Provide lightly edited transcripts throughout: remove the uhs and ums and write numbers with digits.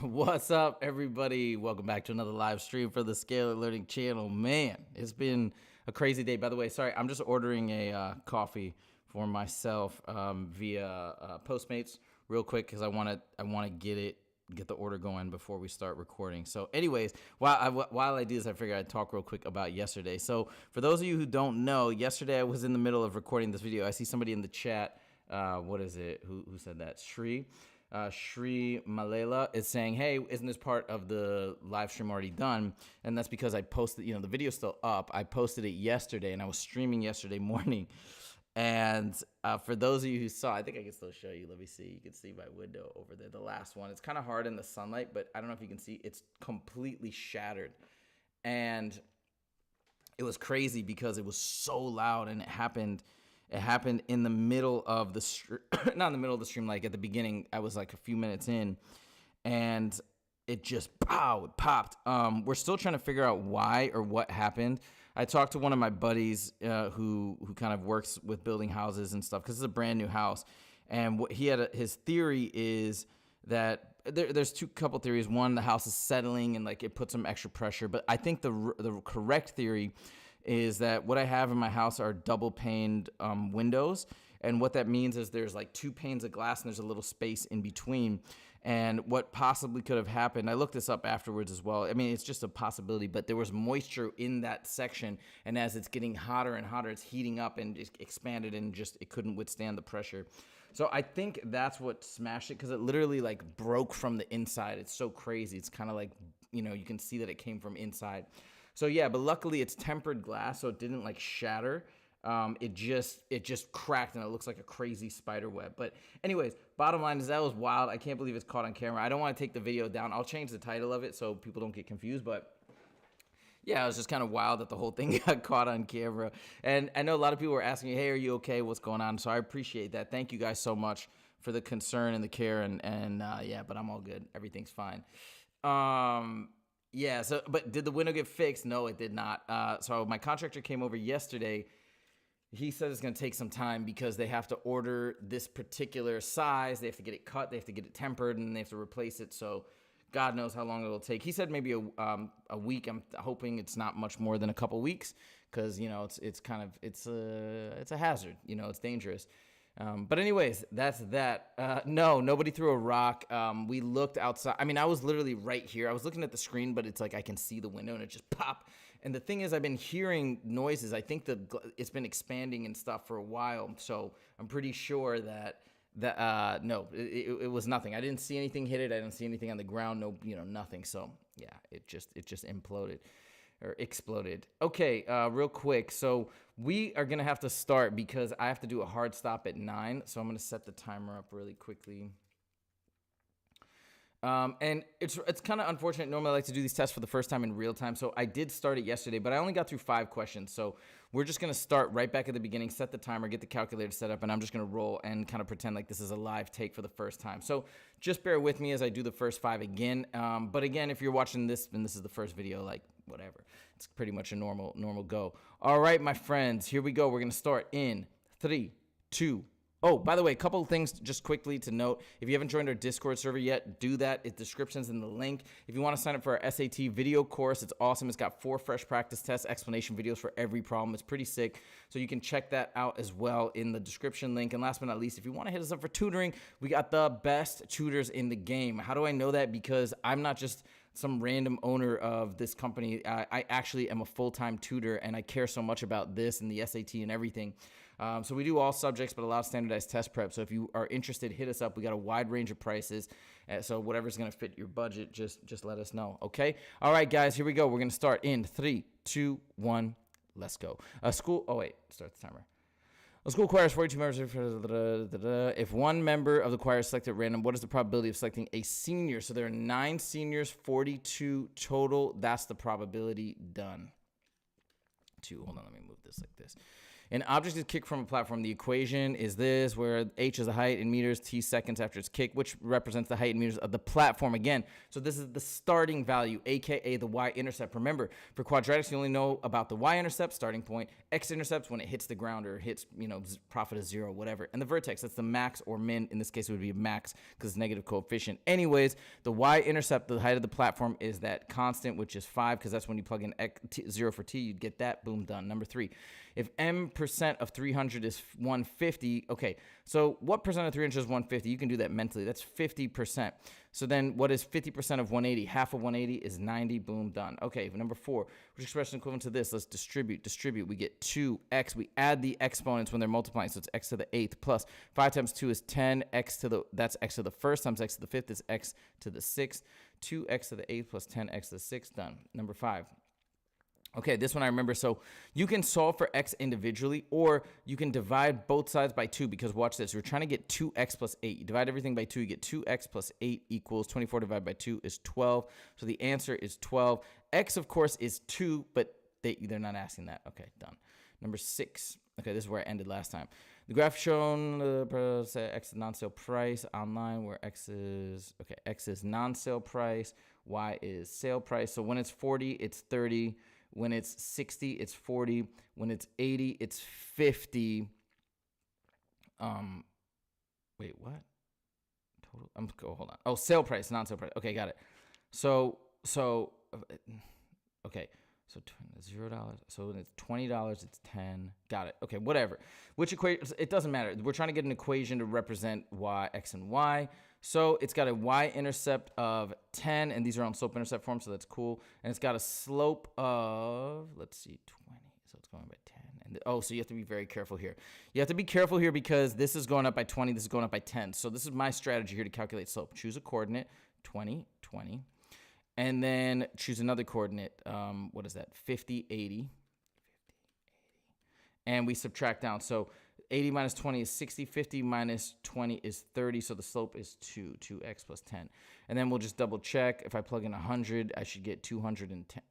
What's up, everybody? Welcome back to another live stream for the Scalar Learning channel. Man, it's been a crazy day. By the way, sorry, I'm just ordering a coffee for myself via Postmates real quick because I want to get the order going before we start recording. So, anyways, while I do this, I figured I'd talk real quick about yesterday. So, for those of you who don't know, yesterday I was in the middle of recording this video. I see somebody in the chat. What is it? Who said that? Shri Malela is saying, hey, isn't this part of the live stream already done? And that's because I posted, the video's still up. I posted it yesterday and I was streaming yesterday morning. And for those of you who saw, I think I can still show you. Let me see. You can see my window over there, the last one. It's kind of hard in the sunlight, but I don't know if you can see. It's completely shattered. And it was crazy because it was so loud and it happened in the middle of the not in the middle of the stream, like at the beginning. I was like a few minutes in and it just it popped. We're still trying to figure out why or what happened. I talked to one of my buddies who kind of works with building houses and stuff because it's a brand new house. And what he had his theory is that there's couple theories. One, the house is settling and like it puts some extra pressure. But I think the correct theory is that what I have in my house are double paned windows. And what that means is there's like 2 panes of glass and there's a little space in between. And what possibly could have happened, I looked this up afterwards as well. I mean, it's just a possibility, but there was moisture in that section. And as it's getting hotter and hotter, it's heating up and it expanded and just it couldn't withstand the pressure. So I think that's what smashed it because it literally like broke from the inside. It's so crazy. It's kind of like, you can see that it came from inside. So yeah, but luckily it's tempered glass, so it didn't like shatter. It just cracked and it looks like a crazy spider web. But anyways, bottom line is that was wild. I can't believe it's caught on camera. I don't want to take the video down. I'll change the title of it so people don't get confused. But yeah, it was just kind of wild that the whole thing got caught on camera. And I know a lot of people were asking me, hey, are you okay? What's going on? So I appreciate that. Thank you guys so much for the concern and the care. And yeah, but I'm all good. Everything's fine. Yeah, but did the window get fixed? No, it did not. So my contractor came over yesterday. He said it's going to take some time because they have to order this particular size. They have to get it cut. They have to get it tempered, and they have to replace it. So God knows how long it'll take. He said maybe a week. I'm hoping it's not much more than a couple weeks because, it's a hazard. It's dangerous. But anyways, that's that. No, nobody threw a rock. We looked outside. I mean, I was literally right here. I was looking at the screen, but it's like I can see the window and it just popped. And the thing is, I've been hearing noises. I think it's been expanding and stuff for a while. So I'm pretty sure that no, it was nothing. I didn't see anything hit it. I didn't see anything on the ground. No, nothing. So yeah, it just imploded. Or exploded. Okay, real quick. So we are going to have to start because I have to do a hard stop at 9. So I'm going to set the timer up really quickly. And it's kind of unfortunate. Normally I like to do these tests for the first time in real time. So I did start it yesterday, but I only got through 5 questions. So we're just going to start right back at the beginning, set the timer, get the calculator set up, and I'm just going to roll and kind of pretend like this is a live take for the first time. So just bear with me as I do the first 5 again. But again, if you're watching this and this is the first video, like whatever, it's pretty much a normal go. All right, my friends, here we go. We're going to start in 3, 2, Oh, by the way, a couple of things just quickly to note. If you haven't joined our Discord server yet, do that. It's descriptions in the link. If you want to sign up for our SAT video course, it's awesome. It's got 4 fresh practice tests, explanation videos for every problem. It's pretty sick. So you can check that out as well in the description link. And last but not least, if you want to hit us up for tutoring, we got the best tutors in the game. How do I know that? Because I'm not just some random owner of this company. I actually am a full-time tutor, and I care so much about this and the SAT and everything. So we do all subjects, but a lot of standardized test prep. So if you are interested, hit us up. We got a wide range of prices. So whatever's going to fit your budget, just let us know. Okay. All right, guys, here we go. We're going to start in 3, 2, 1. Let's go. Start the timer. A school choir has 42 members. If one member of the choir is selected at random, what is the probability of selecting a senior? So there are 9 seniors, 42 total. That's the probability done. Hold on, let me move this like this. An object is kicked from a platform. The equation is this, where h is the height in meters, t seconds after its kick, which represents the height in meters of the platform again. So this is the starting value, aka the y-intercept. Remember, for quadratics, you only know about the y-intercept, starting point, x-intercepts when it hits the ground or hits, profit is 0, whatever. And the vertex, that's the max or min. In this case, it would be a max because it's negative coefficient. Anyways, the y-intercept, the height of the platform, is that constant, which is 5, because that's when you plug in 0 for t, you'd get that. Boom, done. Number 3. If m% of 300 is 150, okay, so what percent of 300 is 150? You can do that mentally. That's 50%. So then what is 50% of 180? Half of 180 is 90. Boom, done. Okay, number 4, which expression is equivalent to this? Let's distribute. We get 2x. We add the exponents when they're multiplying, so it's x to the 8th plus 5 times 2 is 10. That's x to the 1st times x to the 5th is x to the 6th. 2x to the 8th plus 10x to the 6th, done. Number 5. Okay, this one I remember. So you can solve for x individually, or you can divide both sides by 2, because watch this. We're trying to get 2x plus 8. You divide everything by 2, you get 2x plus 8 equals 24 divided by 2 is 12. So the answer is 12. X, of course, is 2, but they're not asking that. Okay, done. Number 6. Okay, this is where I ended last time. The graph shown, x is non-sale price online, where x is non-sale price, y is sale price. So when it's 40, it's 30. When it's 60, it's 40. When it's 80, it's 50. Wait, what? Total. Hold on. Oh, sale price, non-sale price. Okay, got it. So, okay. So $0. So when it's $20, it's 10. Got it. Okay, whatever. Which equation? It doesn't matter. We're trying to get an equation to represent y, x, and y. So it's got a y-intercept of 10, and these are on slope-intercept form, so that's cool. And it's got a slope of, let's see, 20. So it's going by 10. And so you have to be very careful here. You have to be careful here because this is going up by 20, this is going up by 10. So this is my strategy here to calculate slope. Choose a coordinate, 20, 20. And then choose another coordinate, what is that, 50, 80. And we subtract down. So 80 minus 20 is 60. 50 minus 20 is 30. So the slope is 2x plus 10. And then we'll just double check. If I plug in 100, I should get 210.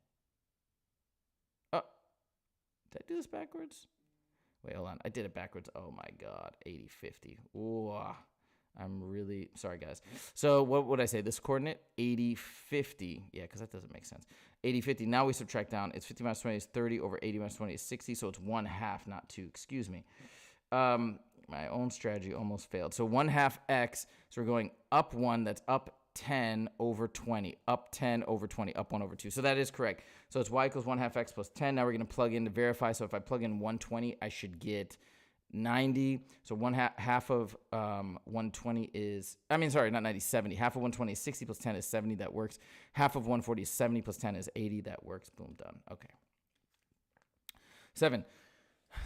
Oh, did I do this backwards? Wait, hold on. I did it backwards. Oh, my God. 80, 50. Ooh, I'm really sorry, guys. So what would I say? This coordinate, 80, 50. Yeah, because that doesn't make sense. 80, 50. Now we subtract down. It's 50 minus 20 is 30 over 80 minus 20 is 60. So it's 1/2, not 2. Excuse me. My own strategy almost failed. So 1/2 x. So we're going up 1. That's up 10 over 20. Up 10 over 20. Up 1 over 2. So that is correct. So it's y equals 1/2 x plus 10. Now we're going to plug in to verify. So if I plug in 120, I should get 90. So half of 120 is, not 90, 70. Half of 120 is 60 plus 10 is 70. That works. Half of 140 is 70 plus 10 is 80. That works. Boom, done. Okay. 7.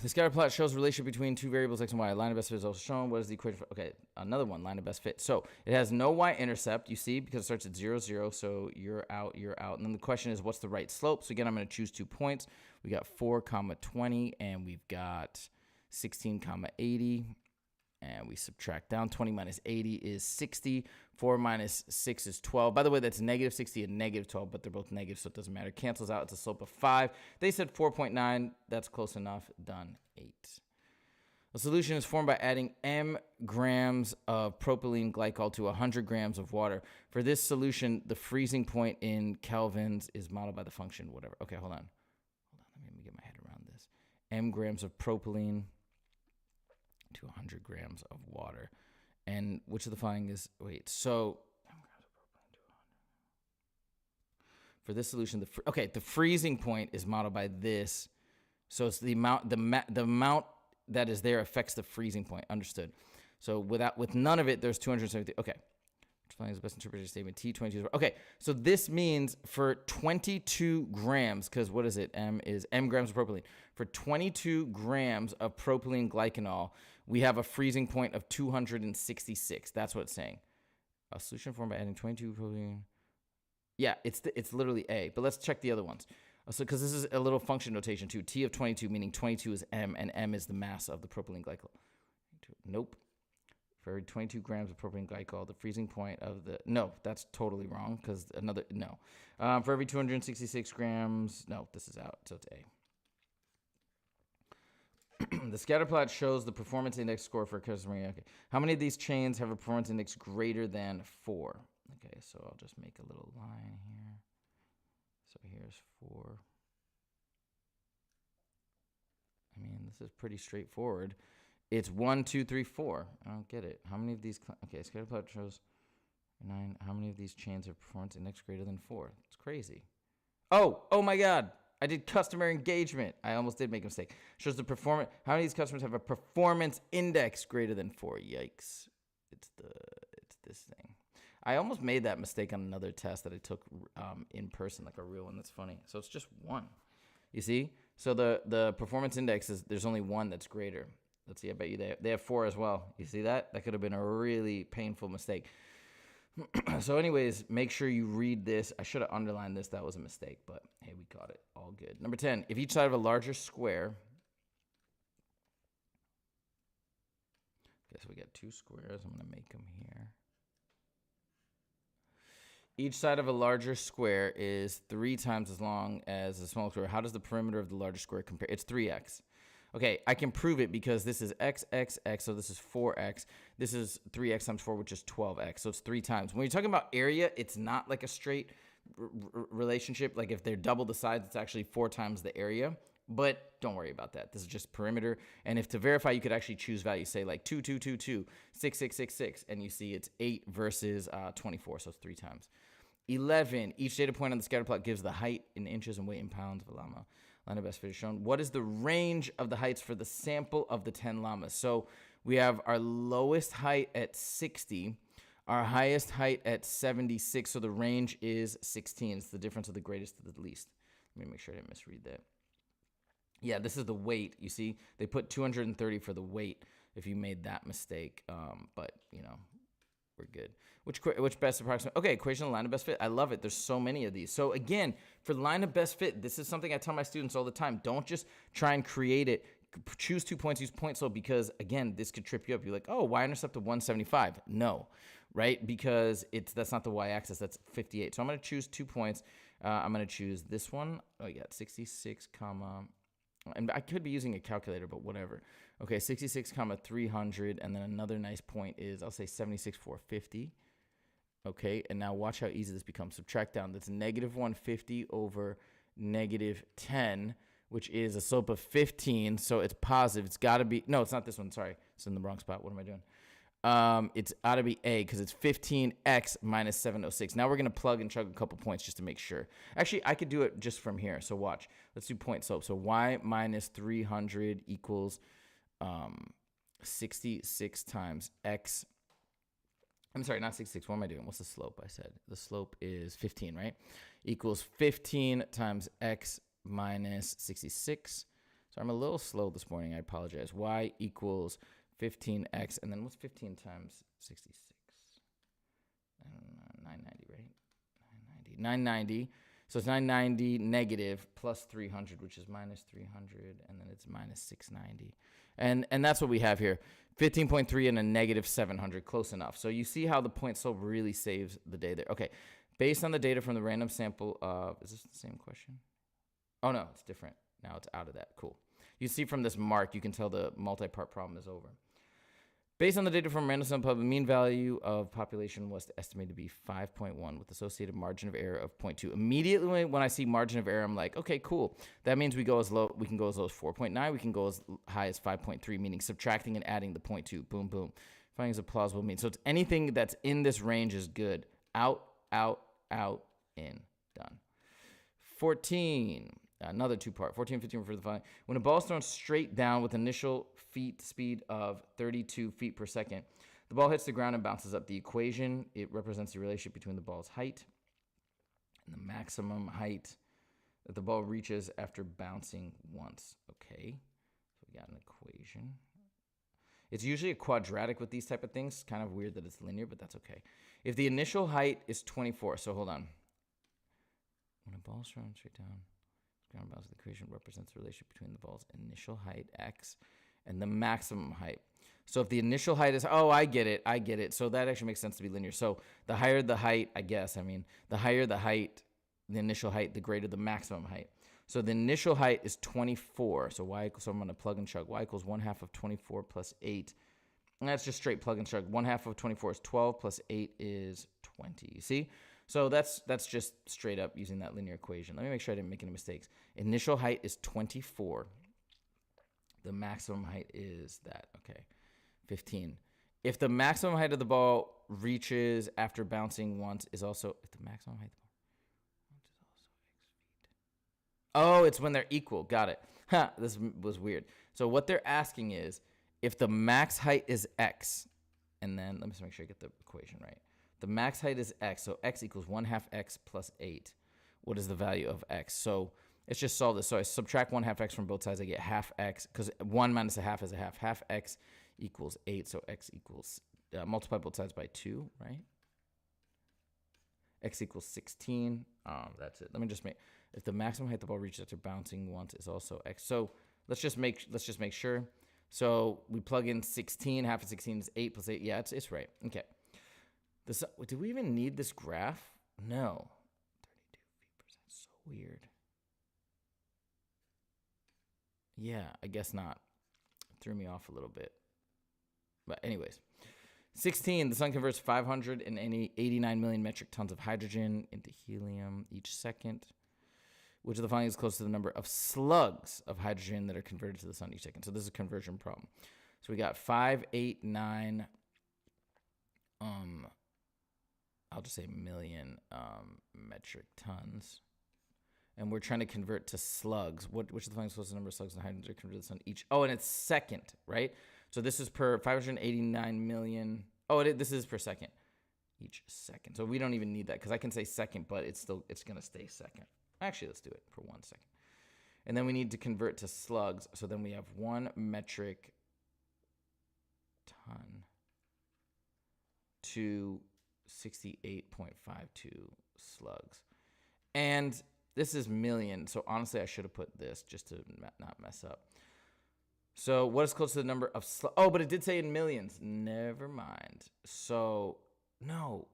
The scatter plot shows the relationship between two variables, x and y. Line of best fit is also shown. What is the equation for? Okay, another one, line of best fit. So it has no y-intercept, you see, because it starts at 0, 0. So you're out. And then the question is, what's the right slope? So again, I'm going to choose 2 points. We got 4, 20, and we've got 16, 80, and we subtract down. 20 minus 80 is 60. 4 minus 6 is 12. By the way, that's negative 60 and negative 12, but they're both negative, so it doesn't matter. Cancels out. It's a slope of 5. They said 4.9. That's close enough. Done. 8. A solution is formed by adding m grams of propylene glycol to 100 grams of water. For this solution, the freezing point in kelvins is modeled by the function, whatever. Okay, hold on. Let me get my head around this. M grams of propylene to 100 grams of water. And which of the following is, so for this solution, the freezing point is modeled by this. So it's the amount, the amount that is there affects the freezing point. Understood. So with none of it, there's 270. Okay. Which is the best interpretation statement? T22. Okay. So this means for 22 grams, because what is it? M grams of propylene. For 22 grams of propylene glycanol, we have a freezing point of 266. That's what it's saying. A solution formed by adding 22 propylene. Yeah, it's literally A. But let's check the other ones. So because this is a little function notation too. T of 22, meaning 22 is M, and M is the mass of the propylene glycol. Nope. For every 22 grams of propylene glycol, the freezing point of the... No, that's totally wrong because no. For every 266 grams... No, this is out, so it's A. The scatter plot shows the performance index score for a customer. Okay. How many of these chains have a performance index greater than 4? Okay, so I'll just make a little line here. So here's 4. I mean, this is pretty straightforward. It's 1, 2, 3, 4. I don't get it. How many of these? Okay, scatter plot shows 9. How many of these chains have performance index greater than 4? It's crazy. Oh my God. I did customer engagement. I almost did make a mistake. Shows the performance. How many of these customers have a performance index greater than 4? Yikes. It's this thing. I almost made that mistake on another test that I took in person, like a real one. That's funny. So it's just 1. You see? So the performance index is, there's only 1 that's greater. Let's see. I bet you they have 4 as well. You see that? That could have been a really painful mistake. So anyways, make sure you read this. I should have underlined this. That was a mistake, but hey, we got it. All good. Number 10, if each side of a larger square. Okay, so we got 2 squares. I'm going to make them here. Each side of a larger square is 3 times as long as a smaller square. How does the perimeter of the larger square compare? It's 3x. Okay, I can prove it because this is x, x, x, so this is 4x. This is 3x times 4, which is 12x, so it's 3 times. When you're talking about area, it's not like a straight relationship. Like if they're double the size, it's actually 4 times the area. But don't worry about that. This is just perimeter. And if to verify, you could actually choose values. Say like 2, 2, 2, 2, 6, 6, 6, 6, and you see it's 8 versus 24, so it's 3 times. 11, each data point on the scatter plot gives the height in inches and weight in pounds of a llama. Line of best fit is shown. What is the range of the heights for the sample of the 10 llamas? So we have our lowest height at 60, our highest height at 76. So the range is 16. It's the difference of the greatest to the least. Let me make sure I didn't misread that. Yeah, this is the weight. You see, they put 230 for the weight if you made that mistake. But, you know, we're good. Which best approximate? Okay, equation of line of best fit. I love it. There's so many of these. So again, for line of best fit, this is something I tell my students all the time. Don't just try and create it. Choose 2 points, use point slope, because again, this could trip you up. You're like, oh, y-intercept of 175. No, right? Because that's not the y-axis. That's 58. So I'm going to choose 2 points. I'm going to choose this one. Oh, yeah, 66 comma. And I could be using a calculator, but whatever. Okay, 66 comma 300, and then another nice point is, I'll say 76 450. Okay, and now watch how easy this becomes. Subtract down. That's negative 150 over negative 10, which is a slope of 15, so it's positive. It's got to be, no, it's not this one, sorry. It's in the wrong spot. What am I doing? It's ought to be A, because it's 15x minus 706. Now we're going to plug and chug a couple points just to make sure. Actually, I could do it just from here, so watch. Let's do point slope. So y minus 300 equals 66 times x. I'm sorry, not 66. What am I doing? What's the slope? I said the slope is 15, right? Equals 15 times x minus 66. So I'm a little slow this morning. I apologize. Y equals 15x, and then what's 15 times 66? I don't know, 990, right? 990. So it's 990 negative plus 300, which is minus 300, and then it's minus 690. And that's what we have here. 15.3 and a negative 700, close enough. So you see how the point slope really saves the day there. Okay, based on the data from the random sample of, is this the same question? Oh no, it's different. Now it's out of that, cool. You see from this mark, you can tell the multi-part problem is over. Based on the data from random sample, the mean value of population was estimated to be 5.1 with associated margin of error of 0.2. Immediately when I see margin of error, I'm like, okay, cool. That means we can go as low as 4.9. We can go as high as 5.3, meaning subtracting and adding the 0.2. Boom, boom. Findings of plausible mean. So it's anything that's in this range is good. Out, out, out, in, done. 14. Another 2-part. 14, 15 for the following. When a ball is thrown straight down with initial feet speed of 32 feet per second, the ball hits the ground and bounces up. The equation, it represents the relationship between the ball's height and the maximum height that the ball reaches after bouncing once. Okay, so we got an equation. It's usually a quadratic with these type of things. It's kind of weird that it's linear, but that's okay. If the initial height is 24, so hold on. When a ball is thrown straight down, ground bounce, the equation represents the relationship between the ball's initial height, x, and the maximum height. So if the initial height is, oh, I get it. So that actually makes sense to be linear. So the higher the height, the higher the height, the initial height, the greater the maximum height. So the initial height is 24. So so I'm going to plug and chug. Y equals 1/2 of 24 plus 8. And that's just straight plug and chug. 1/2 of 24 is 12 plus 8 is 20. You see? So that's just straight up using that linear equation. Let me make sure I didn't make any mistakes. Initial height is 24. The maximum height is that. Okay, 15. If the maximum height of the ball reaches after bouncing once is also, if the maximum height of the ball is also x feet. Oh, it's when they're equal. Got it. Huh, this was weird. So what they're asking is, if the max height is x, and then let me just make sure I get the equation right. The max height is x, so x equals 1/2 x plus 8. What is the value of x? So let's just solve this. So I subtract 1/2 x from both sides. I get half x, because 1 minus a half is a half. Half x equals 8, so x equals, multiply both sides by 2, right? X equals 16. That's it. Let me just make, if the maximum height the ball reaches after bouncing once is also x. So let's just make sure. So we plug in 16. Half of 16 is 8 plus 8. Yeah, it's right. Okay. Do we even need this graph? No. 32 feet per second. So weird. Yeah, I guess not. Threw me off a little bit. But anyways, 16, the sun converts 589 million metric tons of hydrogen into helium each second. Which of the following is close to the number of slugs of hydrogen that are converted to the sun each second? So this is a conversion problem. So we got 589, I'll just say million metric tons. And we're trying to convert to slugs. Which of the following is close to the number of slugs and hydrogen that are converted to the sun each? Oh, and it's second, right? So this is per 589 million. Oh, this is per second. Each second. So we don't even need that, because I can say second, but it's going to stay second. Actually, let's do it for 1 second. And then we need to convert to slugs. So then we have 1 metric ton to 68.52 slugs. And this is million. So honestly, I should have put this just to not mess up. So what is close to the number of slugs? Oh, but it did say in millions. Never mind. So, no.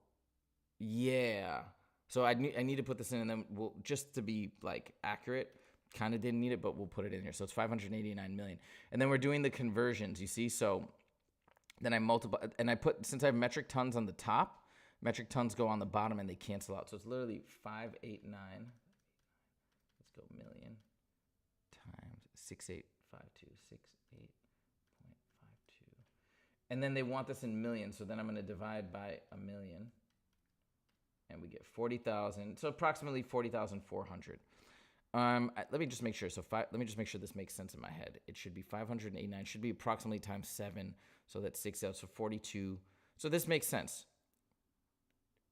Yeah. So I need to put this in, and then we'll, just to be like accurate, kind of didn't need it, but we'll put it in here. So it's 589 million. And then we're doing the conversions, you see? So then I multiply, and I put, since I have metric tons on the top, metric tons go on the bottom and they cancel out. So it's literally 589. Let's go million times 6852. 68.52. And then they want this in millions. So then I'm going to divide by a million. And we get 40,000. So approximately 40,400. Let me just make sure. Let me just make sure this makes sense in my head. It should be 589. Should be approximately times 7. So that's 6 out. So 42. So this makes sense.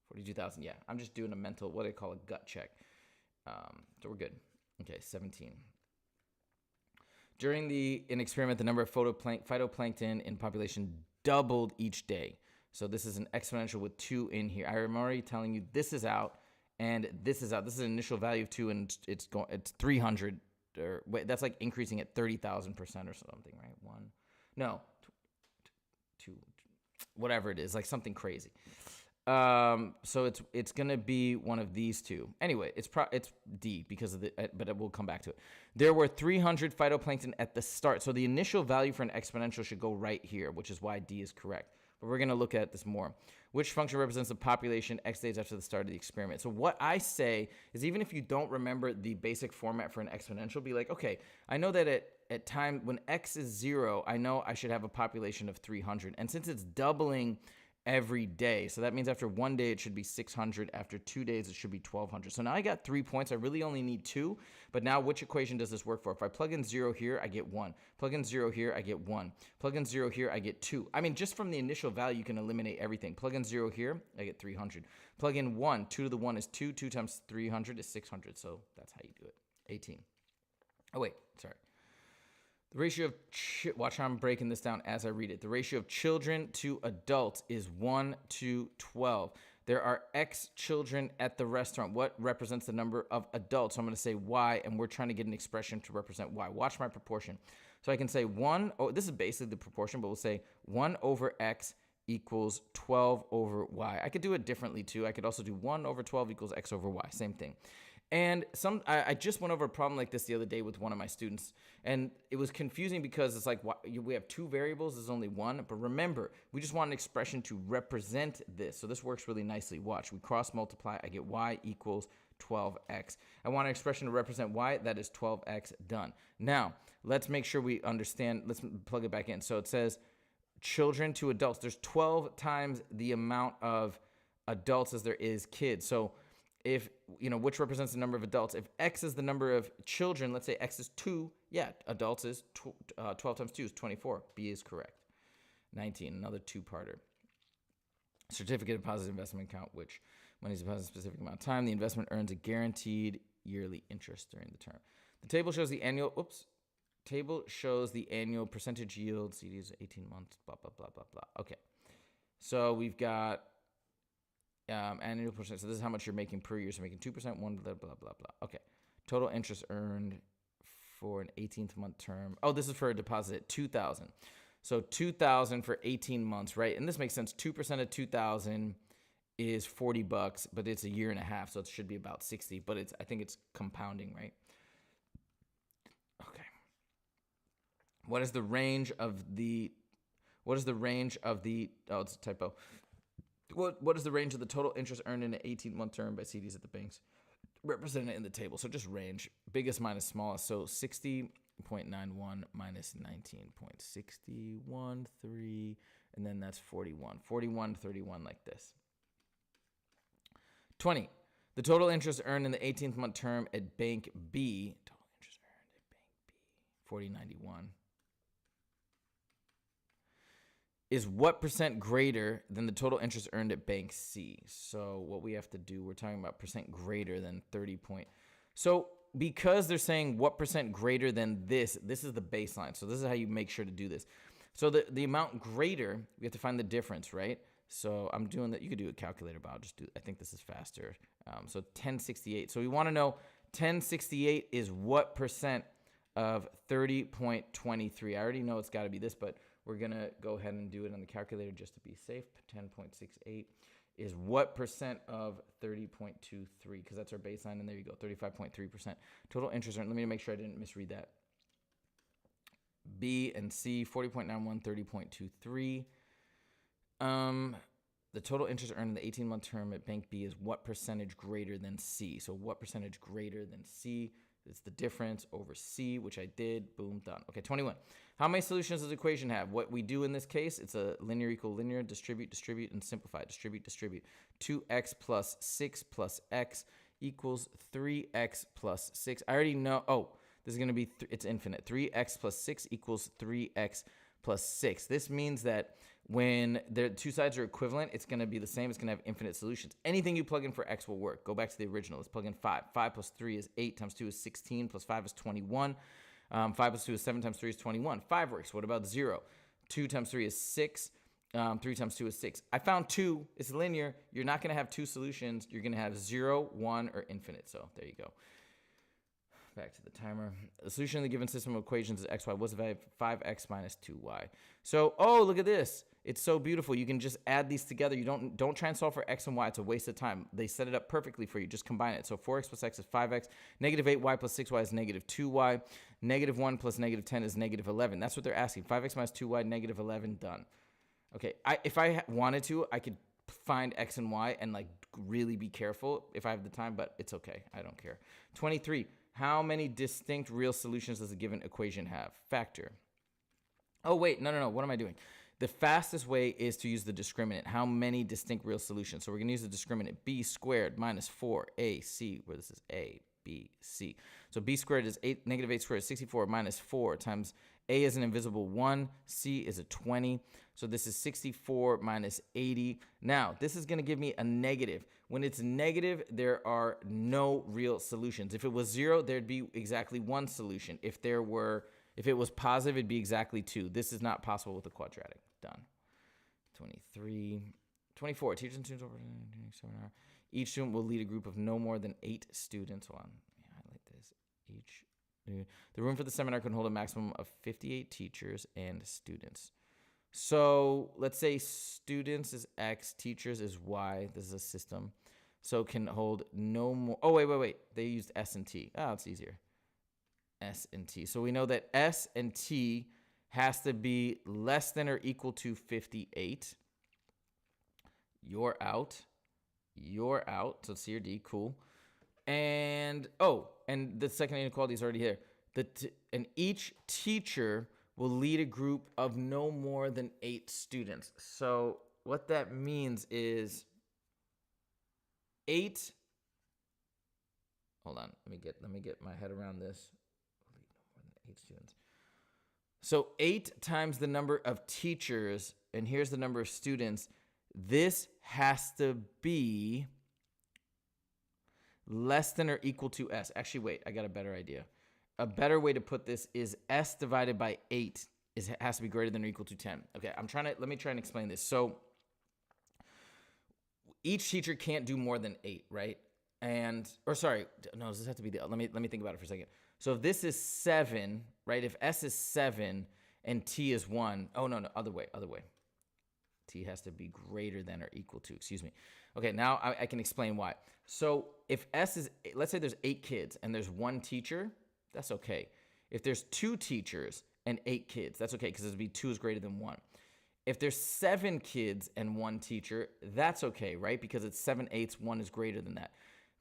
42,000. Yeah. I'm just doing a mental, what do they call a gut check. So we're good. Okay. 17. During an experiment, the number of phytoplankton in population doubled each day. So this is an exponential with 2 in here. I am already telling you this is out and this is out. This is an initial value of 2 and it's 300. Or wait, that's like increasing at 30,000% or something, right? 2, whatever it is, like something crazy. So it's gonna be one of these two. Anyway, it's D because of but we'll come back to it. There were 300 phytoplankton at the start. So the initial value for an exponential should go right here, which is why D is correct. But we're going to look at this more. Which function represents the population X days after the start of the experiment? So what I say is, even if you don't remember the basic format for an exponential, be like, okay, I know that at time when X is 0, I know I should have a population of 300. And since it's doubling every day, so that means after 1 day it should be 600. After 2 days it should be 1,200. So now I got 3 points. I really only need 2. But now which equation does this work for? If I plug in 0 here, I get 1. Plug in 0 here, I get 1. Plug in 0 here, I get 2. I mean, just from the initial value, you can eliminate everything. Plug in 0 here, I get 300. Plug in 1. 2 to the 1 is 2. 2 times 300 is 600. So that's how you do it. 18. Oh, wait. Sorry. The ratio of, watch how I'm breaking this down as I read it. The ratio of children to adults is 1 to 12. There are X children at the restaurant. What represents the number of adults? So I'm going to say Y, and we're trying to get an expression to represent Y. Watch my proportion. So I can say this is basically the proportion, but we'll say 1 over X equals 12 over Y. I could do it differently too. I could also do 1 over 12 equals X over Y. Same thing. And I just went over a problem like this the other day with one of my students, and it was confusing because it's like we have two variables, there's only one. But remember, we just want an expression to represent this. So this works really nicely. Watch, we cross multiply, I get y equals 12x. I want an expression to represent y, that is 12x, done. Now, let's make sure we understand, let's plug it back in. So it says children to adults. There's 12 times the amount of adults as there is kids. So if, which represents the number of adults. If x is the number of children, let's say x is 2, yeah, adults is 12 times 2 is 24. B is correct. 19, another two-parter. Certificate of positive investment account, which money is deposited a specific amount of time. The investment earns a guaranteed yearly interest during the term. The table shows the annual, percentage yield. CDs 18 months, blah, blah, blah, blah, blah. Okay. So we've got annual percent. So this is how much you're making per year. So you're making 2%, 1, blah, blah, blah, blah. Okay. Total interest earned for an 18th month term. Oh, this is for a deposit at $2,000. So $2,000 for 18 months, right? And this makes sense. 2% of $2,000 is $40, but it's a year and a half, so it should be about 60. But I think it's compounding, right? Okay. What is the range of the? Oh, it's a typo. What is the range of the total interest earned in an 18-month term by CDs at the banks? Represented in the table. So just range, biggest minus smallest. So 60.91 minus 19.613, and then that's 41. 41, 31 like this. 20. The total interest earned in the 18th month term at Bank B. Total interest earned at Bank B. 4091. Is what percent greater than the total interest earned at Bank C? So what we have to do, we're talking about percent greater than 30 point. So because they're saying what percent greater than this is the baseline. So this is how you make sure to do this. So the amount greater, we have to find the difference, right? So I'm doing that. You could do a calculator, but I think this is faster. So 1068. So we want to know 1068 is what percent of 30.23. I already know it's got to be this, but we're going to go ahead and do it on the calculator just to be safe. 10.68 is what percent of 30.23, because that's our baseline, and there you go, 35.3%. Total interest earned. Let me make sure I didn't misread that. B and C, 40.91, 30.23. The total interest earned in the 18-month term at Bank B is what percentage greater than C? So what percentage greater than C? It's the difference over C, which I did. Boom, done. Okay, 21. How many solutions does the equation have? What we do in this case, it's a linear equal linear, distribute, and simplify. Distribute. 2x plus 6 plus x equals 3x plus 6. I already know. Oh, this is going to be, it's infinite. 3x plus 6 equals 3x plus 6. This means that when the two sides are equivalent, it's going to be the same. It's going to have infinite solutions. Anything you plug in for x will work. Go back to the original. Let's plug in 5. 5 plus 3 is 8 times 2 is 16 plus 5 is 21. 5 plus 2 is 7 times 3 is 21. 5 works. What about 0? 2 times 3 is 6. 3 times 2 is 6. I found 2. It's linear. You're not going to have two solutions. You're going to have 0, 1, or infinite. So there you go. Back to the timer. The solution of the given system of equations is xy. What's the value of 5x minus 2y? So, oh, look at this. It's so beautiful. You can just add these together. You don't try and solve for x and y. It's a waste of time. They set it up perfectly for you. Just combine it. So 4x plus x is 5x. Negative 8y plus 6y is negative 2y. Negative 1 plus negative 10 is negative 11. That's what they're asking. 5x minus 2y, negative 11, done. Okay, if I wanted to, I could find x and y and like really be careful if I have the time, but it's okay. I don't care. 23. How many distinct real solutions does a given equation have? Factor. Oh, wait, no. What am I doing? The fastest way is to use the discriminant. How many distinct real solutions? So we're going to use the discriminant. B squared minus 4ac, where this is a, b, c. So b squared is negative 8 squared is 64 minus 4 times a is an invisible 1, c is a 20. So this is 64 minus 80. Now, this is going to give me a negative. When it's negative, there are no real solutions. If it was 0, there'd be exactly one solution. If it was positive, it'd be exactly 2. This is not possible with a quadratic. Done. 23. 24. Teachers and students over seminar. Each student will lead a group of no more than 8 students. Hold on. Let me highlight this. The room for the seminar can hold a maximum of 58 teachers and students. So let's say students is X, teachers is Y. This is a system. So can hold no more. Oh, wait. They used S and T. Oh, it's easier. S and T. So we know that S and T has to be less than or equal to 58. You're out. So C or D, cool. And, and the second inequality is already here. And each teacher will lead a group of no more than 8 students. So what that means is 8. Hold on, let me get my head around this. No more than 8 students. So 8 times the number of teachers, and here's the number of students. This has to be less than or equal to S. Actually, wait, I got a better idea. A better way to put this is S divided by 8 has to be greater than or equal to 10. Okay, let me try and explain this. So each teacher can't do more than 8, right? Does this have to be let me think about it for a second. So if this is 7, right? If S is 7 and T is 1, no, other way. T has to be greater than or equal to, excuse me. Okay, now I can explain why. So if S is, let's say there's 8 kids and there's 1 teacher, that's okay. If there's 2 teachers and 8 kids, that's okay because it'd be 2 is greater than 1. If there's 7 kids and 1 teacher, that's okay, right? Because it's 7/8, 1 is greater than that.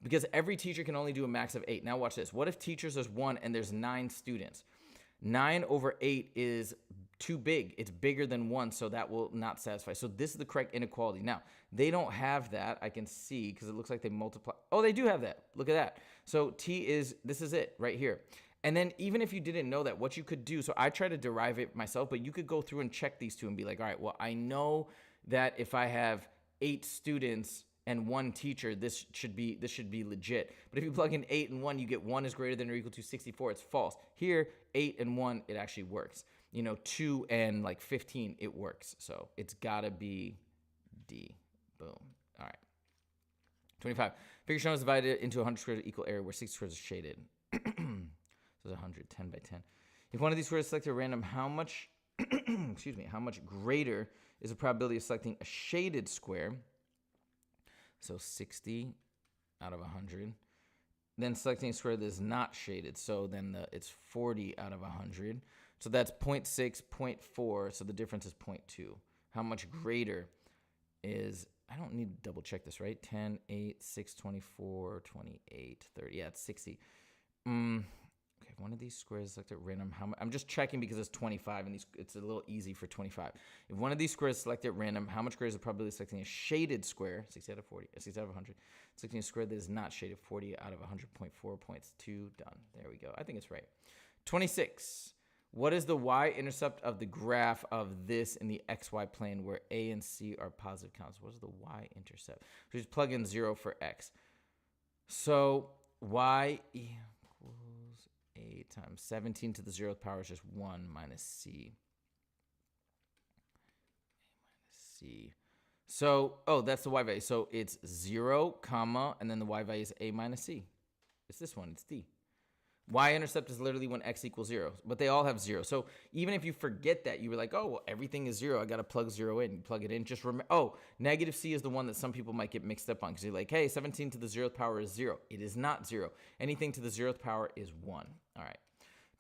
Because every teacher can only do a max of 8. Now watch this. What if teachers is 1 and there's 9 students? 9 over 8 is too big. It's bigger than 1, so that will not satisfy. So this is the correct inequality. Now, they don't have that. I can see because it looks like they multiply. Oh, they do have that. Look at that. So this is it right here. And then even if you didn't know that, what you could do, so I try to derive it myself, but you could go through and check these two and be like, all right, well, I know that if I have 8 students and 1 teacher, this should be legit. But if you plug in 8 and 1, you get 1 is greater than or equal to 64. It's false. Here, 8 and 1, it actually works. 2 and 15, it works. So it's gotta be D. Boom. All right. 25. Figure shown is divided into 100 squares of equal area where 60 squares is shaded. So it's 100, 10 by 10. If one of these squares is selected at random, how much, how much greater is the probability of selecting a shaded square? So 60 out of 100. Then selecting a square that is not shaded. So then it's 40 out of 100. So that's 0.6, 0.4. So the difference is 0.2. How much greater is, I don't need to double check this, right? 10, 8, 6, 24, 28, 30. Yeah, it's 60. Okay, one of these squares is selected at random. I'm just checking because it's 25 and it's a little easy for 25. If one of these squares is selected at random, how much greater is the probability of selecting a shaded square? 60 out of 40, 60 out of 100. Selecting a square that is not shaded, 40 out of 100.4 points. 2 done. There we go. I think it's right. 26. What is the y-intercept of the graph of this in the xy plane where a and c are positive counts? What is the y-intercept? So just plug in 0 for x. So y equals a times 17 to the 0th power is just 1 minus c. A minus c. So, that's the y value. So it's 0, comma, and then the y value is a minus c. It's this one. It's d. Y-intercept is literally when x equals 0, but they all have 0. So even if you forget that, you were like, oh, well, everything is 0. I got to plug 0 in. You plug it in. Just remember, negative c is the one that some people might get mixed up on because you're like, hey, 17 to the 0th power is 0. It is not 0. Anything to the 0th power is 1. All right.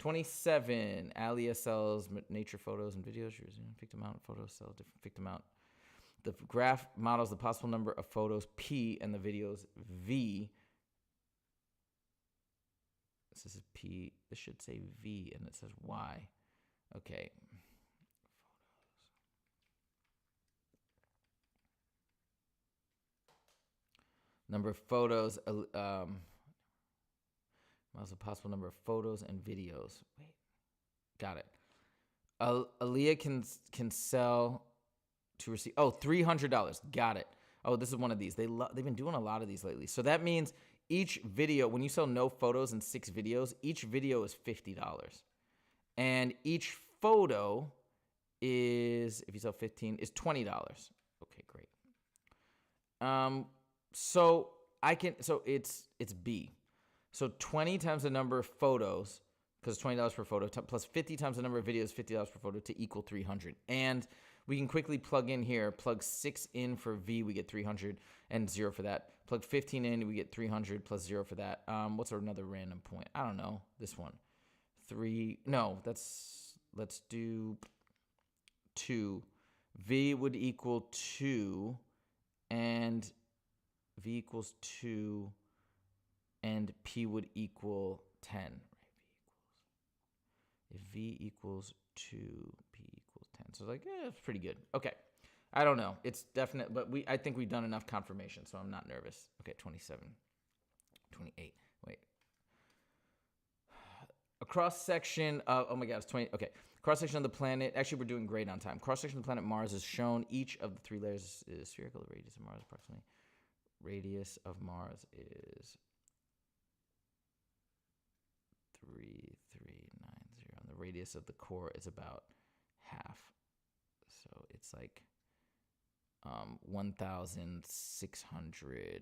27. Alia sells nature photos and videos. Fixed amount of photos sell different fixed amount. The graph models the possible number of photos P and the videos V. This is P. This should say V, and it says Y. Okay. Number of photos. Also possible number of photos and videos. Wait. Got it. Aaliyah can sell to receive. Oh, $300. Got it. Oh, this is one of these. They've been doing a lot of these lately. So that means each video, when you sell no photos and 6 videos, each video is $50. And each photo is, if you sell 15, is $20. Okay, great. So it's B. So 20 times the number of photos, because it's $20 per photo, plus 50 times the number of videos, $50 per photo to equal 300. And we can quickly plug in here, plug 6 in for V, we get 300, and 0 for that. Plug 15 in, we get 300 plus 0 for that. What's another random point? I don't know. This one. 3. No, let's do 2. V would equal 2, and V equals 2, and P would equal 10. Right? If V equals 2, P equals 10. So it's like, it's pretty good. Okay. I don't know. It's definite, but I think we've done enough confirmation, so I'm not nervous. Okay, 27, 28. Wait. A cross section of, oh my God, it's 20. Okay. Cross section of the planet. Actually, we're doing great on time. Cross section of the planet Mars is shown. Each of the 3 layers is spherical. The radius of Mars approximately. Radius of Mars is 3390. And the radius of the core is about half. So it's like 1,695.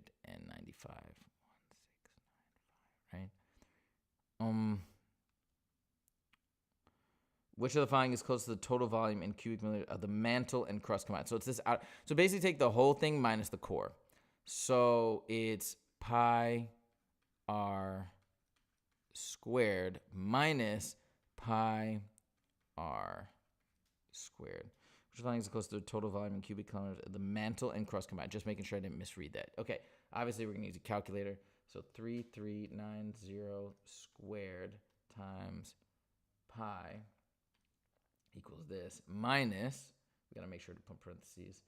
1695, right? Which of the following is close to the total volume in cubic millimeter of the mantle and crust combined? So it's this out. So basically take the whole thing minus the core. So it's pi r squared minus pi r squared. Which of the following is close to the total volume in cubic kilometers of the mantle and crust combined? Just making sure I didn't misread that. Okay, obviously we're going to use a calculator. So 3390 squared times pi equals this minus, we got to make sure to put parentheses,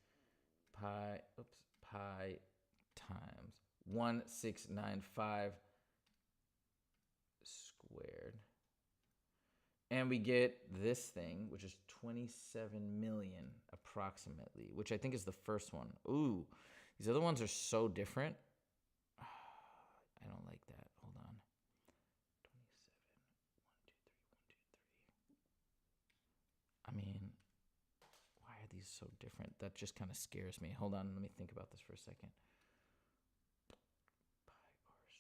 pi times 1695 squared. And we get this thing, which is 27 million approximately, which I think is the first one. Ooh, these other ones are so different. I don't like that. Hold on. 27, 1, 2, 3, 1, 2, 3. I mean, why are these so different? That just kind of scares me. Hold on, let me think about this for a second. Pi r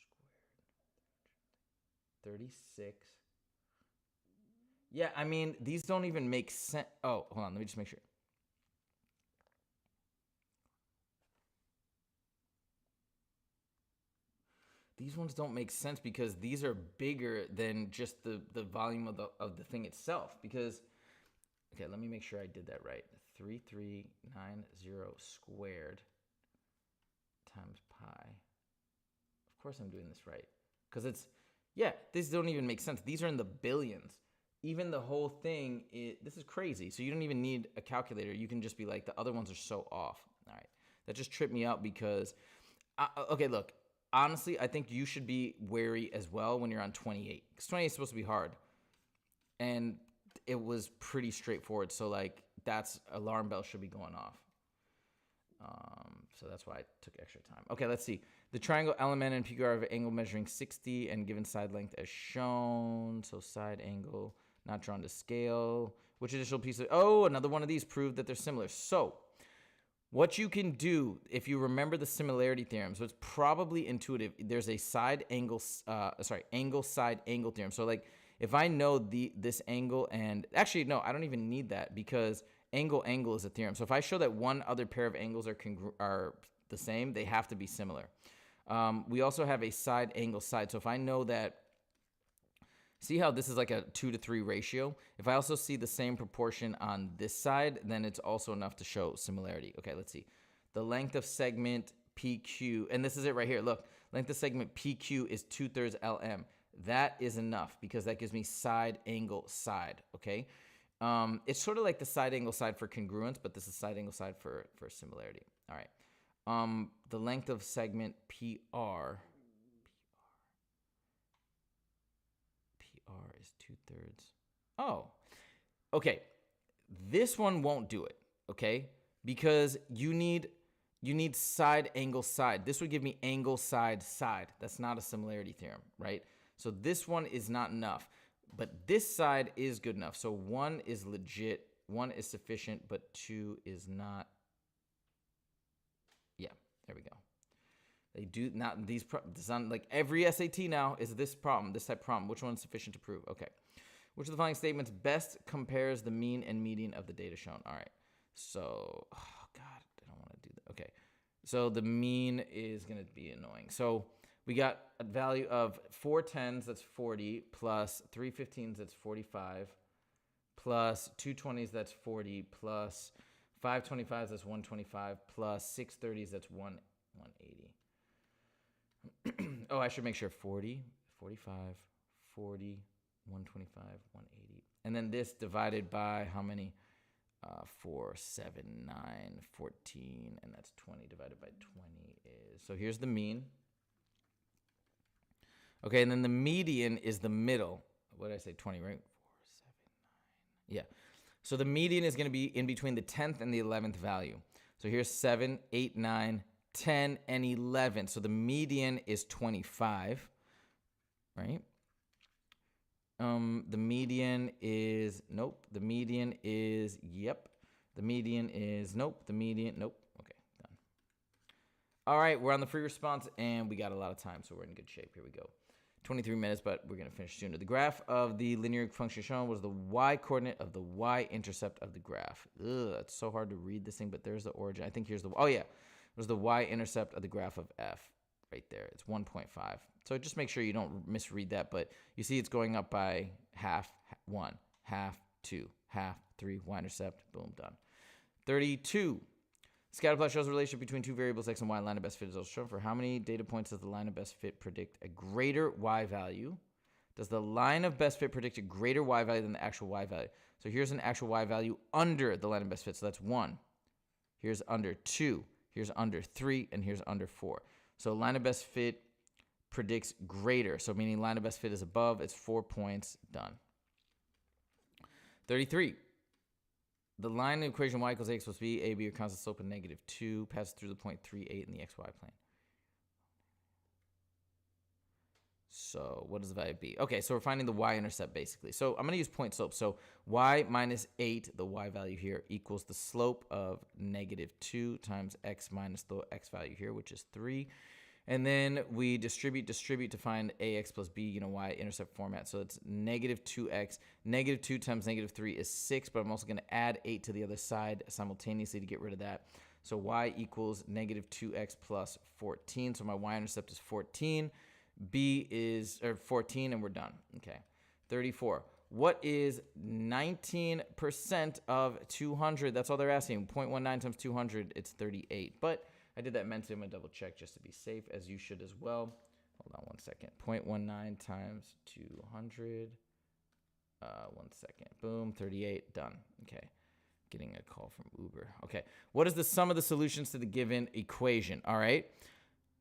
squared. 36. Yeah, I mean, these don't even make sense. Oh, hold on, let me just make sure. These ones don't make sense because these are bigger than just the volume of the thing itself. Because, okay, let me make sure I did that right. 3390 squared times pi. Of course I'm doing this right. Because it's, yeah, these don't even make sense. These are in the billions. Even the whole thing, this is crazy. So you don't even need a calculator. You can just be like, the other ones are so off. All right. That just tripped me out because, okay, look. Honestly, I think you should be wary as well when you're on 28. Because 28 is supposed to be hard. And it was pretty straightforward. So, like, that's alarm bell should be going off. So that's why I took extra time. Okay, let's see. The triangle element and PQR have an angle measuring 60 and given side length as shown. So side angle not drawn to scale. Which additional piece of... Oh, another one of these proved that they're similar. So what you can do, if you remember the similarity theorem, so it's probably intuitive. There's a side angle, angle side angle theorem. So like if I know this angle and actually, no, I don't even need that because angle is a theorem. So if I show that one other pair of angles are the same, they have to be similar. We also have a side angle side. So if I know that, see how this is like a 2 to 3 ratio? If I also see the same proportion on this side, then it's also enough to show similarity. Okay, let's see. The length of segment PQ, and this is it right here. Look, length of segment PQ is 2/3 LM. That is enough because that gives me side angle side, okay? It's sort of like the side angle side for congruence, but this is side angle side for similarity. All right. The length of segment PR is 2/3. Oh, okay. This one won't do it, okay? Because you need side angle side. This would give me angle side side. That's not a similarity theorem, right? So this one is not enough. But this side is good enough. So 1 is legit, 1 is sufficient, but 2 is not. Yeah, there we go. They do not, these, like every SAT now is this problem, this type problem. Which one is sufficient to prove? Okay. Which of the following statements best compares the mean and median of the data shown? All right. So, oh God, I don't want to do that. Okay. So the mean is going to be annoying. So we got a value of 4 10s, that's 40, plus 3 15s, that's 45, plus 2 20s, that's 40, plus 5 25s, that's 125, plus 6 30s, that's 180. Oh, I should make sure 40, 45, 40, 125, 180. And then this divided by how many? 4, 7, 9, 14, and that's 20 divided by 20 is, so here's the mean. Okay, and then the median is the middle. What did I say, 20, right? 4, 7, 9. Yeah. So the median is going to be in between the 10th and the 11th value. So here's 7, 8, 9, 10, and 11. So the median is 25, right? The median is, nope. The median is, yep. The median is, nope. The median, nope. Okay, done. All right, we're on the free response, and we got a lot of time, so we're in good shape. Here we go. 23 minutes, but we're going to finish sooner. The graph of the linear function shown was the y-coordinate of the y-intercept of the graph. Ugh, it's so hard to read this thing, but there's the origin. I think here's the, oh yeah, it was the y-intercept of the graph of f right there. It's 1.5. So just make sure you don't misread that, but you see it's going up by half, 1, half, 2, half, 3, y-intercept, boom, done. 32. Scatter plot shows a relationship between two variables, x and y. Line of best fit is also shown. For how many data points does the line of best fit predict a greater y value? Does the line of best fit predict a greater y value than the actual y value? So here's an actual y value under the line of best fit. So that's 1. Here's under 2. Here's under 3. And here's under 4. So line of best fit predicts greater. So meaning line of best fit is above. It's 4 points. Done. 33. The line equation y equals x plus b, a, b are constant slope of -2, passes through the point 3, 8 in the xy plane. So what does the value of b? Okay, so we're finding the y-intercept basically. So I'm going to use point slope. So y minus 8, the y value here, equals the slope of -2 times x minus the x value here, which is 3. And then we distribute to find ax plus b, y-intercept format. So it's -2x. -2 times -3 is 6, but I'm also going to add 8 to the other side simultaneously to get rid of that. So y equals -2x plus 14. So my y-intercept is 14. B is 14, and we're done. Okay. 34. What is 19% of 200? That's all they're asking. 0.19 times 200, it's 38. But I did that mentally. I'm going to double check just to be safe, as you should as well. Hold on one second. 0.19 times 200. 1 second. Boom. 38. Done. Okay. Getting a call from Uber. Okay. What is the sum of the solutions to the given equation? All right.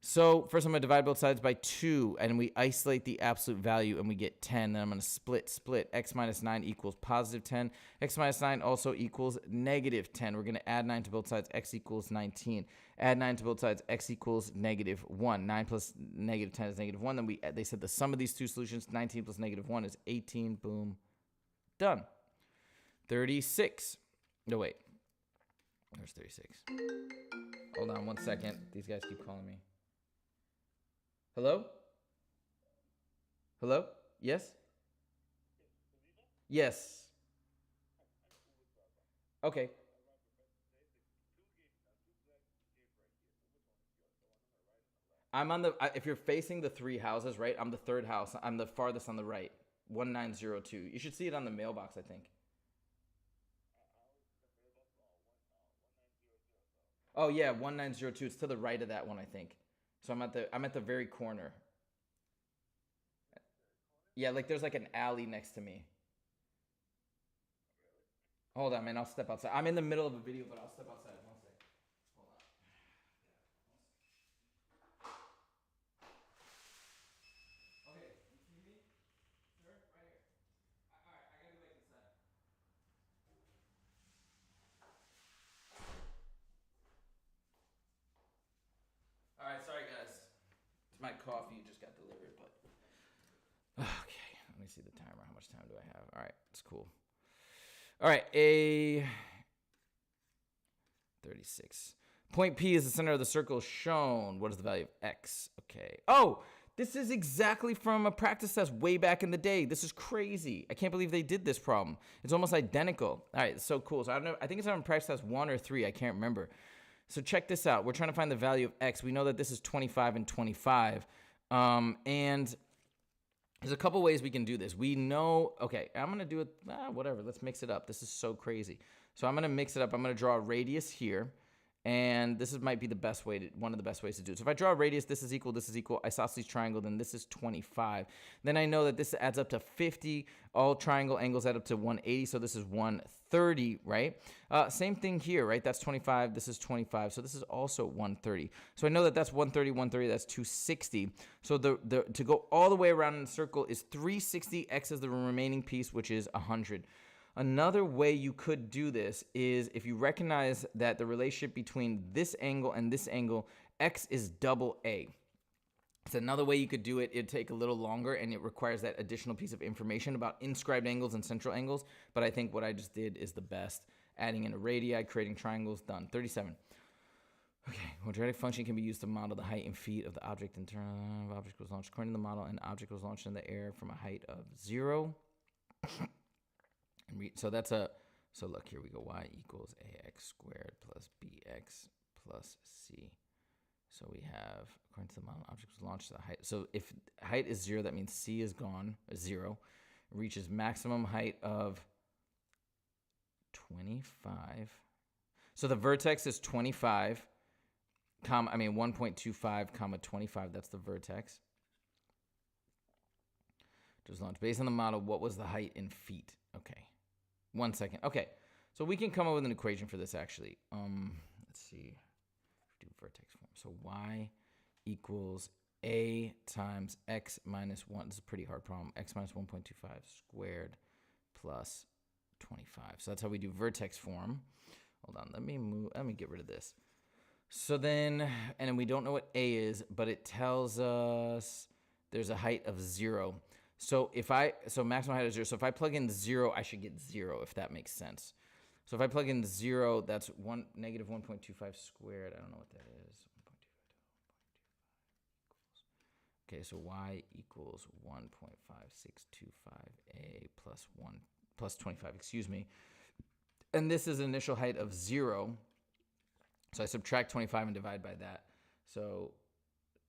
So first I'm going to divide both sides by 2, and we isolate the absolute value, and we get 10. Then I'm going to split. X minus 9 equals positive 10. X minus 9 also equals negative 10. We're going to add 9 to both sides. X equals 19. Add 9 to both sides. X equals -1. 9 plus -10 is -1. Then they said the sum of these two solutions, 19 plus -1, is 18. Boom. Done. 36. No, wait. There's 36. Hold on 1 second. These guys keep calling me. Hello? Hello? Yes? Yes. Okay. I'm on the, if you're facing the 3 houses, right? I'm the 3rd house. I'm the farthest on the right. 1902. You should see it on the mailbox, I think. Oh yeah, 1902. It's to the right of that one, I think. So I'm at the very corner. Yeah, like there's like an alley next to me. Hold on, man. I'll step outside. I'm in the middle of a video, but I'll step outside. 1 second. Hold on. Okay, you see me, sir? Right here. All right, I gotta go back inside. All right, sorry guys. It's my coffee just got delivered, but okay. Let me see the timer. How much time do I have? All right, it's cool. All right, a 36. Point P is the center of the circle shown. What is the value of x? Okay. Oh, this is exactly from a practice test way back in the day. This is crazy. I can't believe they did this problem. It's almost identical. All right, so cool. So I don't know. I think it's on practice test 1 or 3. I can't remember. So check this out. We're trying to find the value of x. We know that this is 25 and 25. And there's a couple ways we can do this. We know, okay, I'm going to do it, whatever. Let's mix it up. This is so crazy. So I'm going to mix it up. I'm going to draw a radius here. And this might be the best way one of the best ways to do it. So if I draw a radius, this is equal, isosceles triangle, then this is 25. Then I know that this adds up to 50. All triangle angles add up to 180, so this is 130, right? Same thing here, right? That's 25, this is 25, so this is also 130. So I know that that's 130, 130, that's 260. So to go all the way around in the circle is 360, x is the remaining piece, which is 100. Another way you could do this is if you recognize that the relationship between this angle and this angle, x is double a. It's another way you could do it. It'd take a little longer, and it requires that additional piece of information about inscribed angles and central angles. But I think what I just did is the best. Adding in a radii, creating triangles, done. 37. Okay, quadratic function can be used to model the height and feet of the object in terms of object was launched according to the model, and object was launched in the air from a height of 0. So look, here we go. Y equals ax squared plus bx plus c. So we have, according to the model, object was launched to the height. So if height is 0, that means c is gone, 0. It reaches maximum height of 25. So the vertex is 25, 1.25, comma 25. That's the vertex. Just launched. Based on the model, what was the height in feet? Okay. 1 second. Okay. So we can come up with an equation for this, actually. Let's see. Do vertex form. So y equals a times x minus 1. This is a pretty hard problem. X minus 1.25 squared plus 25. So that's how we do vertex form. Hold on. Let me get rid of this. So then, and then we don't know what a is, but it tells us there's a height of 0. So maximum height is 0. So if I plug in 0, I should get 0, if that makes sense. So if I plug in 0, that's negative 1.25 squared. I don't know what that is. 1.25 Okay, so y equals 1.5625a plus 25, excuse me. And this is an initial height of 0. So I subtract 25 and divide by that. So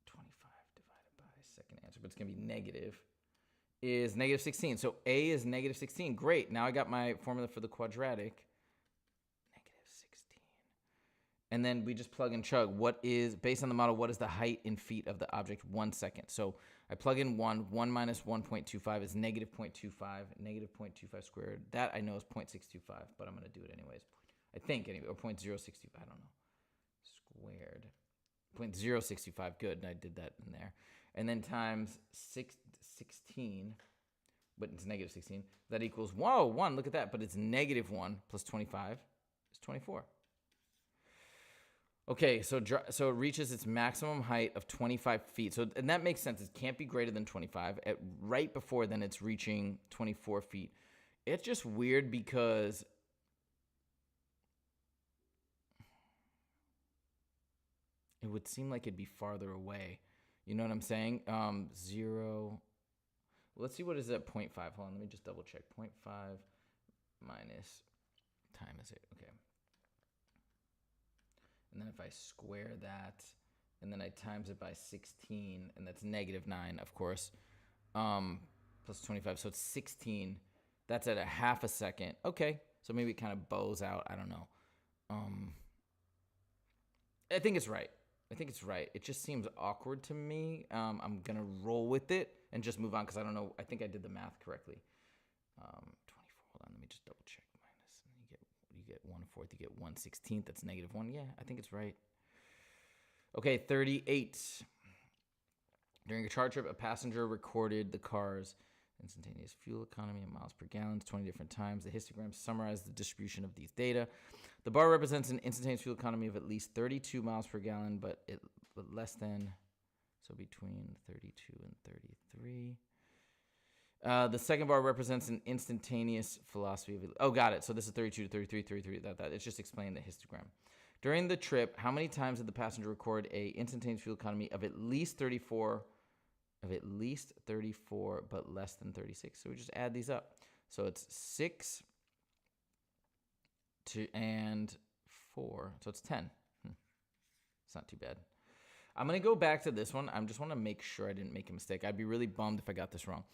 25 divided by second answer, but it's going to be negative, is negative 16. So a is negative 16. Great. Now I got my formula for the quadratic. Negative 16. And then we just plug and chug. Based on the model, what is the height in feet of the object? 1 second. So I plug in 1. 1 minus 1.25 is negative 0.25. Negative 0.25 squared. That I know is 0.625, but I'm going to do it anyways. I think anyway, or 0.065. I don't know. Squared. 0.065. Good. And I did that in there. And then times 16, but it's negative 16. That equals, 1. Look at that. But it's negative 1 plus 25 is 24. Okay, so it reaches its maximum height of 25 feet. And that makes sense. It can't be greater than 25. Right before then, it's reaching 24 feet. It's just weird because it would seem like it'd be farther away. You know what I'm saying? 0. Let's see what is at 0.5. Hold on, let me just double check. 0.5 minus time is it. Okay. And then if I square that, and then I times it by 16, and that's negative 9, of course, plus 25. So it's 16. That's at a half a second. Okay. So maybe it kind of bows out. I don't know. I think it's right. It just seems awkward to me. I'm going to roll with it and just move on because I don't know. I think I did the math correctly. 24. Hold on. Let me just double check. Minus. You get 1/4. You get 1/16. That's negative 1. Yeah, I think it's right. Okay, 38. During a chart trip, a passenger recorded the car's instantaneous fuel economy in miles per gallon 20 different times. The histograms summarize the distribution of these data. The bar represents an instantaneous fuel economy of at least 32 miles per gallon, but less than, so between 32 and 33. The second bar represents an instantaneous velocity of, got it. So this is 32 to 33, 33, that. It's just explaining the histogram. During the trip, how many times did the passenger record a instantaneous fuel economy of at least 34, but less than 36? So we just add these up. So it's 6 and 4. So it's 10. It's not too bad. I'm going to go back to this one. I just want to make sure I didn't make a mistake. I'd be really bummed if I got this wrong.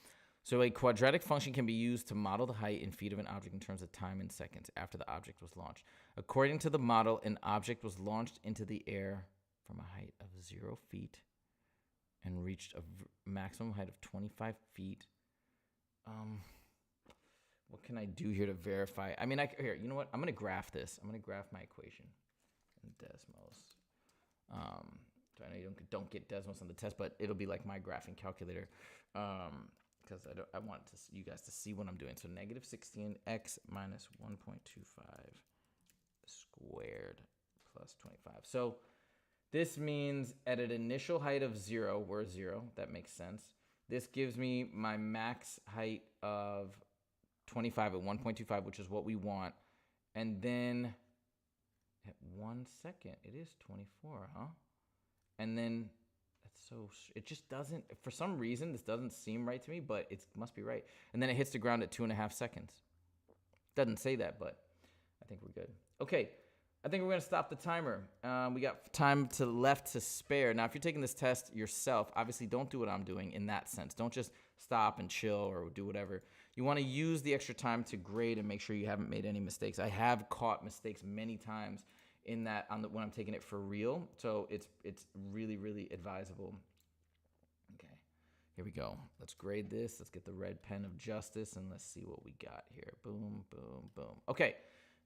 So a quadratic function can be used to model the height and feet of an object in terms of time in seconds after the object was launched. According to the model, an object was launched into the air from a height of 0 feet and reached a maximum height of 25 feet. What can I do here to verify? I mean, here, you know what? I'm going to graph this. I'm going to graph my equation in Desmos. So I know you don't get Desmos on the test, but it'll be like my graphing calculator. Because I want you guys to see what I'm doing. So negative 16x minus 1.25 squared plus 25. So this means at an initial height of 0, we're 0. That makes sense. This gives me my max height of 25 at 1.25, which is what we want. And then at 1 second, it is 24, huh? And then it just doesn't, for some reason, this doesn't seem right to me, but it must be right. And then it hits the ground at 2.5 seconds. Doesn't say that, but I think we're good. Okay, I think we're going to stop the timer. We got time left to spare. Now, if you're taking this test yourself, obviously don't do what I'm doing in that sense. Don't just stop and chill or do whatever. You want to use the extra time to grade and make sure you haven't made any mistakes. I have caught mistakes many times in that when I'm taking it for real. So it's really, really advisable. Okay, here we go. Let's grade this. Let's get the red pen of justice and let's see what we got here. Boom, boom, boom. Okay,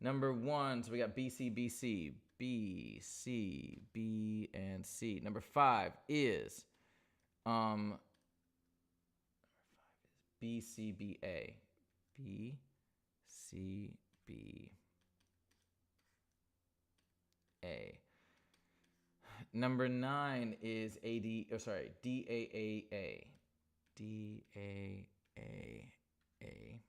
number 1. So we got B, C, B, C, B, C, B, and C. Number 5 is B, C, B, A. B, C, B, A. Number 9 is D, A, A, A. D, A, A, A.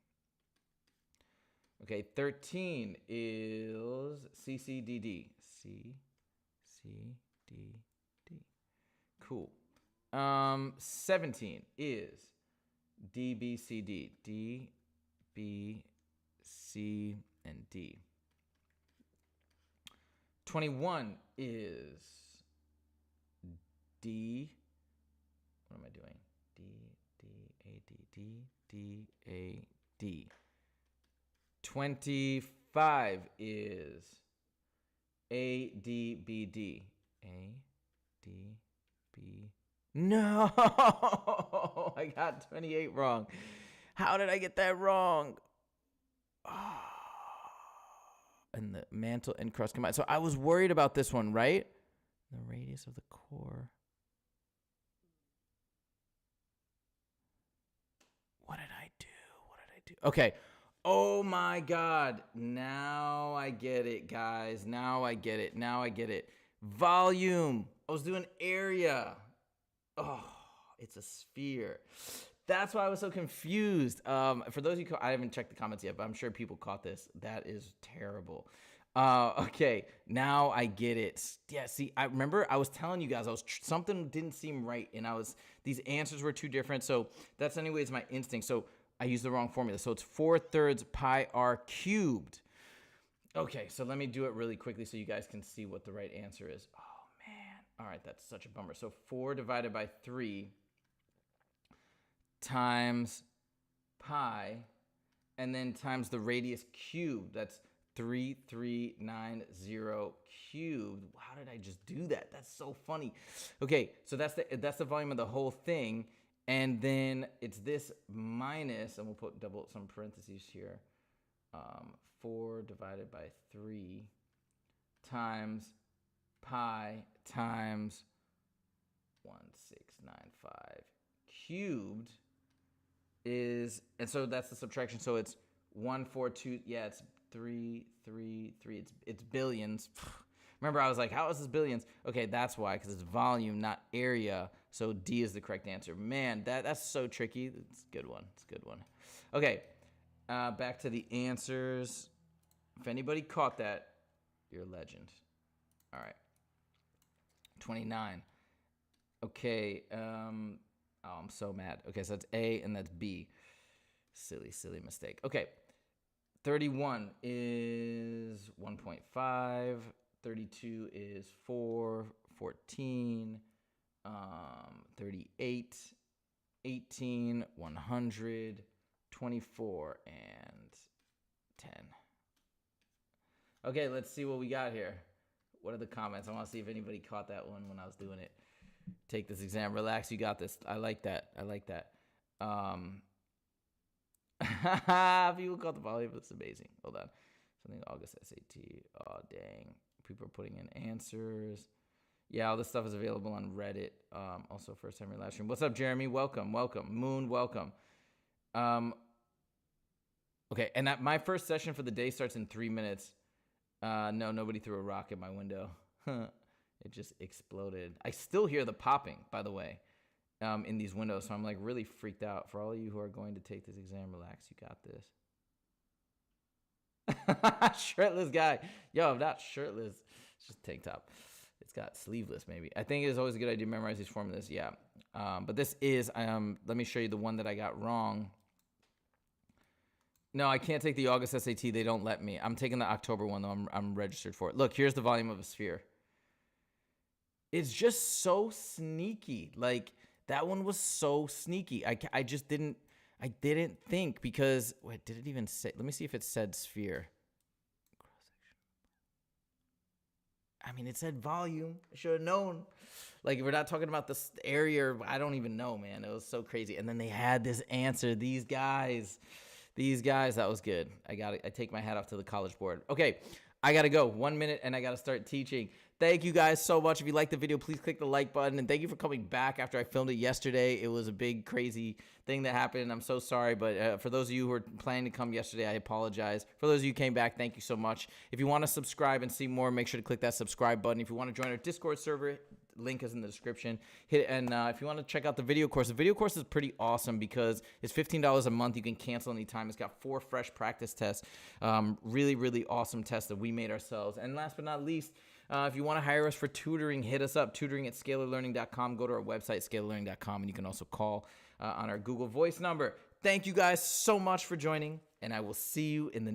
Okay, 13 is C, C, D, D. C, C, D, D. Cool. 17 is D, B, C, D. D, B, C, and D. 21 is D. What am I doing? D, D, A, D, D, D, A, D. 25 is A, D, B, D. A, D, B. No! I got 28 wrong. How did I get that wrong? Oh. And the mantle and crust combined. So I was worried about this one, right? The radius of the core. What did I do? Okay. Oh my God. Now I get it, guys. Now I get it. Volume. I was doing area. Oh, it's a sphere. That's why I was so confused. For those of you, I haven't checked the comments yet, but I'm sure people caught this. That is terrible. Okay, now I get it. Yeah, see, I remember I was telling you guys something didn't seem right, and these answers were too different. So that's anyways my instinct. So I used the wrong formula. So it's 4/3 pi r cubed. Okay, so let me do it really quickly so you guys can see what the right answer is. Oh man, all right, that's such a bummer. So 4 divided by 3 times pi, and then times the radius cubed. That's 3390 cubed. How did I just do that? That's so funny. Okay, so that's the volume of the whole thing, and then it's this minus, and we'll put some parentheses here. 4 divided by 3 times pi times 1695 cubed is, and so that's the subtraction. So it's 142. Yeah, it's 333. It's billions. Remember, I was like, how is this billions? Okay, that's why, because it's volume, not area. So D is the correct answer. Man, that's so tricky. It's a good one. Okay, back to the answers. If anybody caught that, you're a legend. All right. 29. Okay. Oh, I'm so mad. Okay, so that's A and that's B. Silly mistake. Okay. 31 is 1.5. 32 is 4. 14, 38, 18, 100, 24, and 10. Okay, let's see what we got here. What are the comments? I want to see if anybody caught that one when I was doing it. Take this exam. Relax. You got this. I like that. I like that. People caught the volume. It's amazing. Hold on. Something August SAT. Oh, dang. People are putting in answers. Yeah, all this stuff is available on Reddit. Also, first time live stream. What's up, Jeremy? Welcome. Moon, welcome. Okay, and my first session for the day starts in 3 minutes. No, nobody threw a rock at my window. It just exploded. I still hear the popping, by the way, in these windows. So I'm like really freaked out. For all of you who are going to take this exam, relax. You got this. Shirtless guy. Yo, I'm not shirtless. It's just tank top. It's got sleeveless maybe. I think it is always a good idea to memorize these formulas. Yeah. But this is, let me show you the one that I got wrong. No, I can't take the August SAT. They don't let me. I'm taking the October one, though. I'm registered for it. Look, here's the volume of a sphere. It's just so sneaky. Like, that one was so sneaky. I just didn't think because, wait, did it even say? Let me see if it said sphere. I mean, it said volume. I should have known. Like, we're not talking about this area. I don't even know, man. It was so crazy. And then they had this answer. These guys, that was good. I take my hat off to the College Board. Okay, I got to go. 1 minute, and I got to start teaching. Thank you guys so much. If you liked the video, please click the like button. And thank you for coming back after I filmed it yesterday. It was a big, crazy thing that happened. I'm so sorry. But for those of you who were planning to come yesterday, I apologize. For those of you who came back, thank you so much. If you want to subscribe and see more, make sure to click that subscribe button. If you want to join our Discord server, link is in the description. Hit it, and if you want to check out the video course is pretty awesome because it's $15 a month. You can cancel anytime. It's got 4 fresh practice tests. Really, really awesome tests that we made ourselves. And last but not least, if you want to hire us for tutoring, hit us up, tutoring@scalarlearning.com. Go to our website, scalarlearning.com, and you can also call on our Google Voice number. Thank you guys so much for joining, and I will see you in the